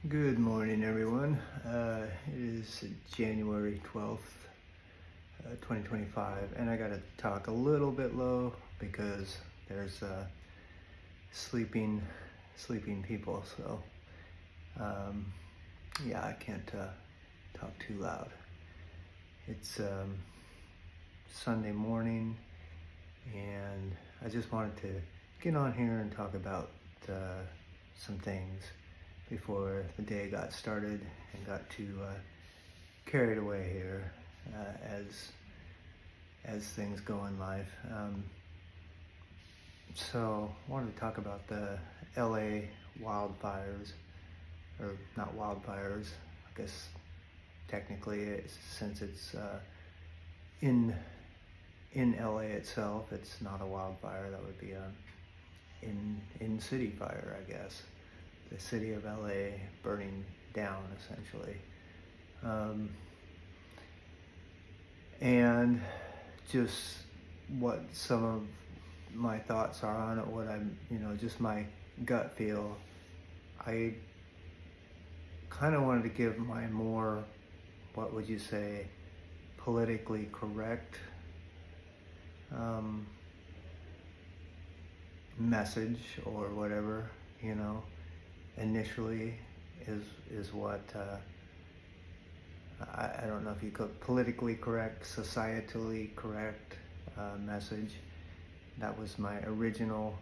Good morning, everyone. It is January 12th, 2025, and I gotta talk a little bit low because there's sleeping people. So, yeah, I can't talk too loud. It's Sunday morning, and I just wanted to get on here and talk about some things before the day got started and got too carried away here as things go in life. So I wanted to talk about the LA wildfires, or not wildfires, I guess technically, since it's in LA itself, it's not a wildfire. That would be a in city fire, I guess. The city of LA burning down, essentially. And just what some of my thoughts are on it, what I'm, just my gut feel. I kind of wanted to give my more, what would you say, politically correct message or whatever, initially is what I don't know if you could politically correct, societally correct message. That was my original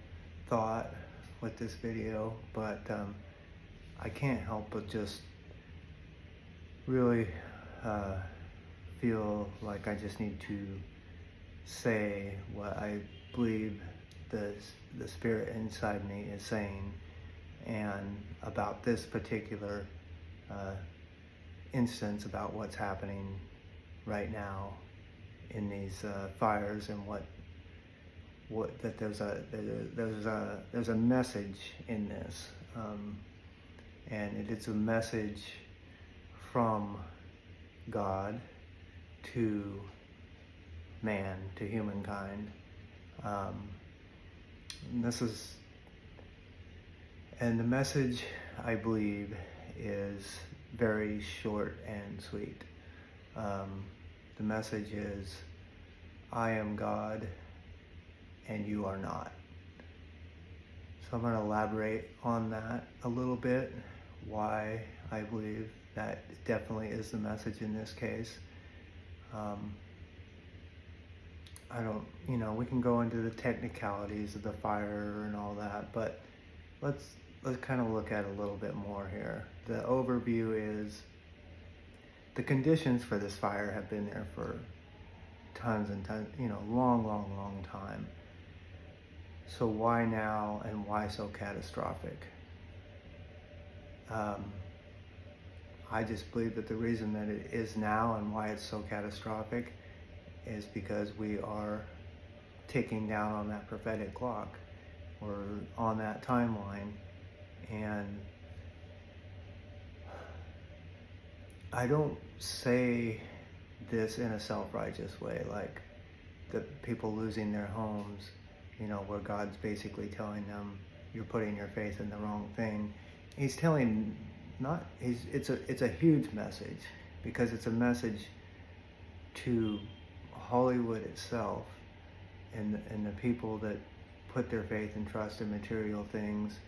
thought with this video, but I can't help but just really feel like I just need to say what I believe the spirit inside me is saying, and about this particular instance, about what's happening right now in these fires, and what that there's a message in this, and it's a message from God to man, to humankind. And the message, I believe, is very short and sweet. The message is, I am God and you are not. So I'm going to elaborate on that a little bit, why I believe that definitely is the message in this case. I don't, we can go into the technicalities of the fire and all that, but let's kind of look at it a little bit more here. The overview is the conditions for this fire have been there for tons and tons, long time. So why now, and why so catastrophic? I just believe that the reason that it is now and why it's so catastrophic is because we are ticking down on that prophetic clock. We're on that timeline, and I don't say this in a self-righteous way, like the people losing their homes, where God's basically telling them, you're putting your faith in the wrong thing. He's telling, it's a huge message, because it's a message to Hollywood itself, and the people that put their faith and trust in material things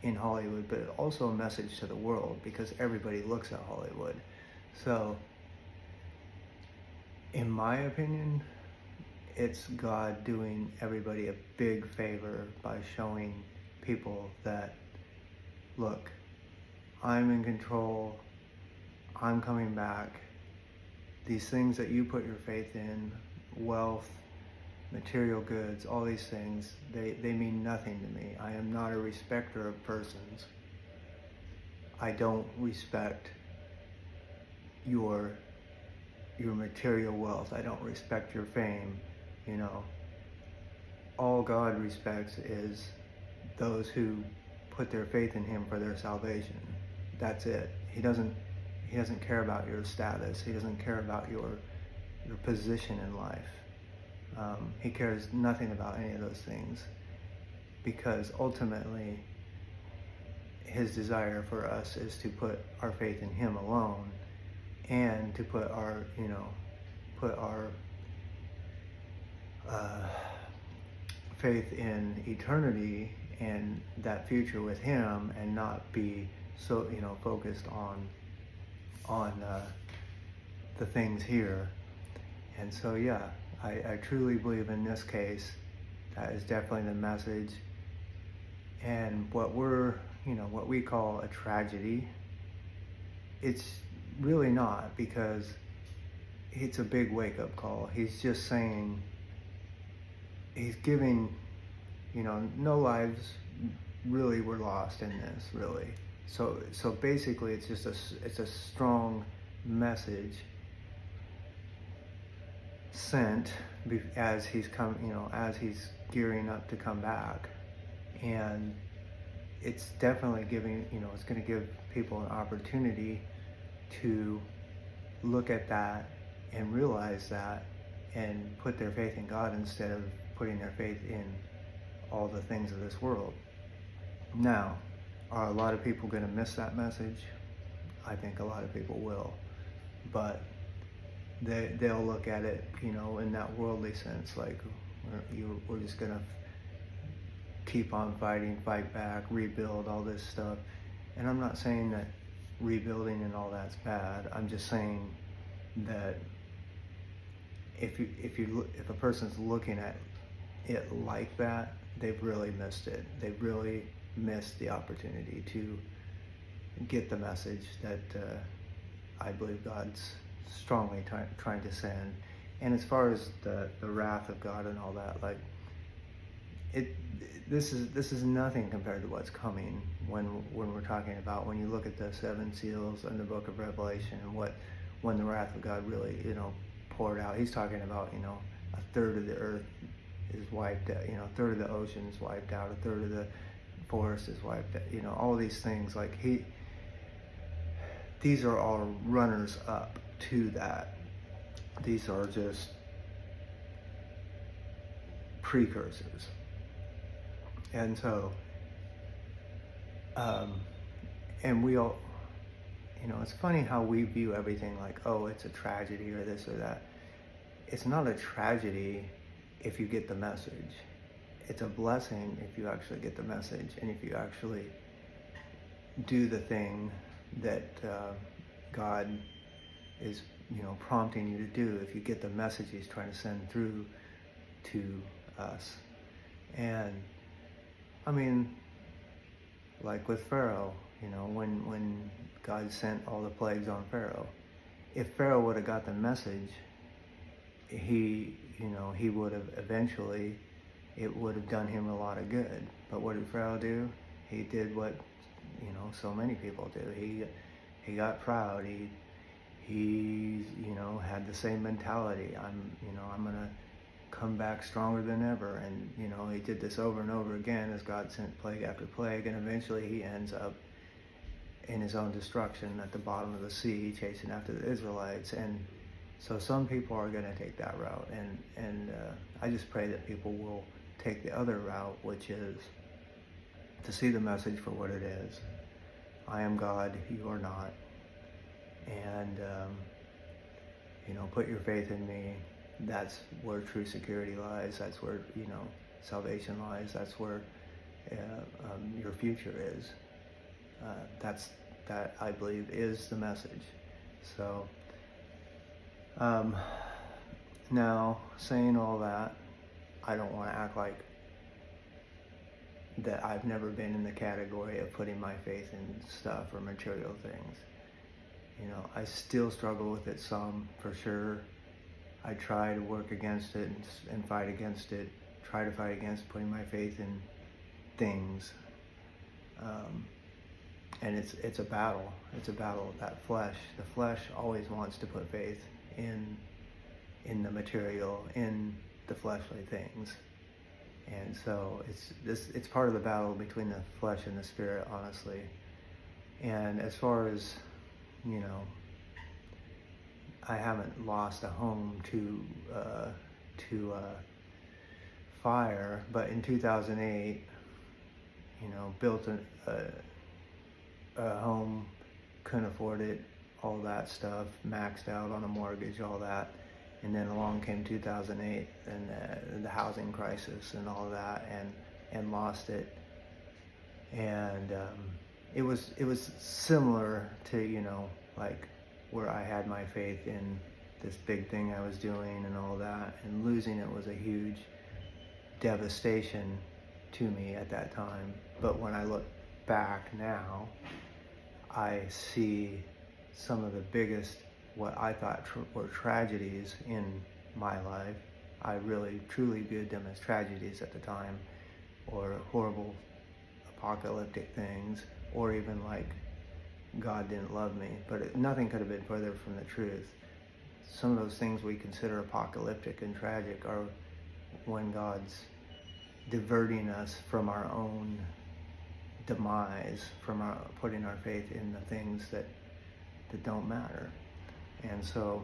in Hollywood, but also a message to the world, because everybody looks at Hollywood. So, in my opinion, it's God doing everybody a big favor by showing people that, look, I'm in control, I'm coming back. These things that you put your faith in, wealth, material goods, all these things, they mean nothing to me. I am not a respecter of persons. I don't respect your material wealth. I don't respect your fame. All God respects is those who put their faith in Him for their salvation. That's it. He doesn't care about your status. He doesn't care about your position in life. He cares nothing about any of those things, because ultimately his desire for us is to put our faith in him alone, and to put our, put our faith in eternity and that future with him, and not be so, focused on the things here. And so, yeah, I truly believe in this case that is definitely the message. And what what we call a tragedy, it's really not, because it's a big wake-up call. He's just saying, he's giving, no lives really were lost in this, really. So basically, it's just it's a strong message sent as he's as he's gearing up to come back. And it's definitely giving, it's going to give people an opportunity to look at that and realize that, and put their faith in God instead of putting their faith in all the things of this world. Now, are a lot of people going to miss that message? I think a lot of people will, but they'll look at it, in that worldly sense, like we're just going to keep on fighting, fight back, rebuild, all this stuff. And I'm not saying that rebuilding and all that's bad. I'm just saying that if a person's looking at it like that, they've really missed it. They've really missed the opportunity to get the message that I believe God's strongly trying to send. And as far as the wrath of God and all that, like, this is nothing compared to what's coming when we're talking about, when you look at the 7 seals in the book of Revelation, and when the wrath of God really, poured out. He's talking about, a third of the earth is wiped out, a third of the ocean is wiped out, a third of the forest is wiped out, all these things. Like, these are all runners up to that. These are just precursors. And so, and we all, it's funny how we view everything like, oh, it's a tragedy or this or that. It's not a tragedy if you get the message. It's a blessing if you actually get the message, and if you actually do the thing that God is, prompting you to do, if you get the message he's trying to send through to us. And I mean, like with Pharaoh, when God sent all the plagues on Pharaoh, if Pharaoh would have got the message, he would have eventually, it would have done him a lot of good. But what did Pharaoh do? He did what, so many people do. He got proud. He had the same mentality. I'm gonna come back stronger than ever. And, he did this over and over again as God sent plague after plague, and eventually he ends up in his own destruction at the bottom of the sea, chasing after the Israelites. And so some people are going to take that route, and I just pray that people will take the other route, which is to see the message for what it is. I am God, you are not. And, put your faith in me. That's where true security lies. That's where, salvation lies. That's where your future is. That I believe is the message. So, now, saying all that, I don't want to act like that I've never been in the category of putting my faith in stuff or material things. I still struggle with it some, for sure. I try to work against it and fight against it, try to fight against putting my faith in things. And it's a battle. It's a battle of that flesh. The flesh always wants to put faith in the material, in the fleshly things. And so it's part of the battle between the flesh and the spirit, honestly. And as far as, I haven't lost a home to fire, but in 2008, built a home, couldn't afford it, all that stuff, maxed out on a mortgage, all that. And then along came 2008 and the housing crisis and all that, and lost it. And it was similar to, like where I had my faith in this big thing I was doing and all that, and losing it was a huge devastation to me at that time. But when I look back now, I see some of the biggest, what I thought were tragedies in my life. I really truly viewed them as tragedies at the time, or horrible apocalyptic things, or even like God didn't love me. But nothing could have been further from the truth. Some of those things we consider apocalyptic and tragic are when God's diverting us from our own demise, from putting our faith in the things that don't matter. And so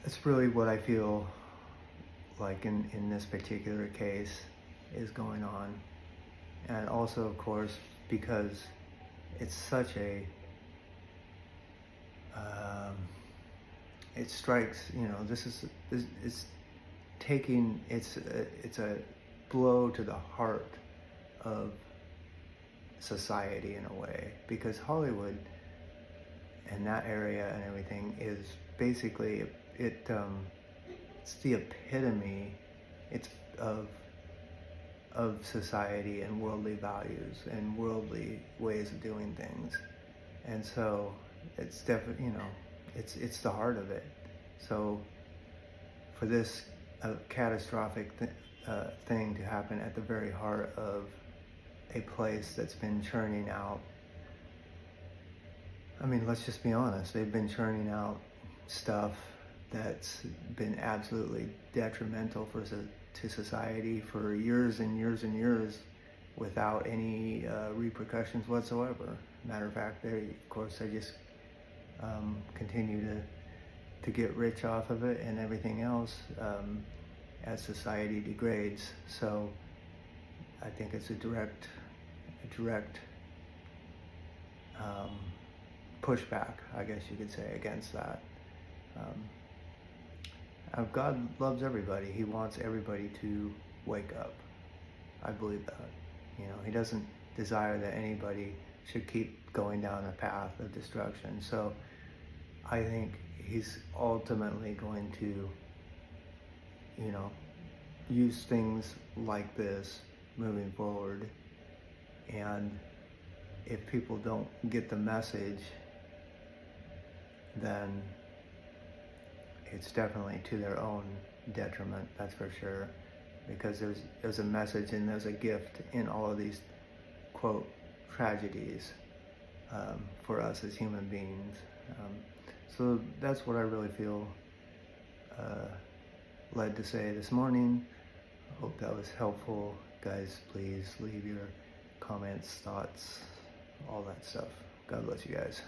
that's really what I feel like in this particular case is going on. And also, of course, because it's such a it strikes, it's taking, it's a blow to the heart of society in a way, because Hollywood and that area and everything is basically it's the epitome of society and worldly values and worldly ways of doing things. And so it's definitely, it's the heart of it. So for this catastrophic thing to happen at the very heart of a place that's been churning out, I mean, let's just be honest, they've been churning out stuff that's been absolutely detrimental to society for years and years and years without any repercussions whatsoever. Matter of fact, they just continue to get rich off of it and everything else as society degrades. So I think it's a direct pushback, I guess you could say, against that. God loves everybody. He wants everybody to wake up. I believe that. He doesn't desire that anybody should keep going down a path of destruction. So I think he's ultimately going to, use things like this moving forward. And if people don't get the message, then it's definitely to their own detriment, that's for sure. Because there's a message and there's a gift in all of these, quote, tragedies for us as human beings. So that's what I really feel led to say this morning. Hope that was helpful. Guys, please leave your comments, thoughts, all that stuff. God bless you guys.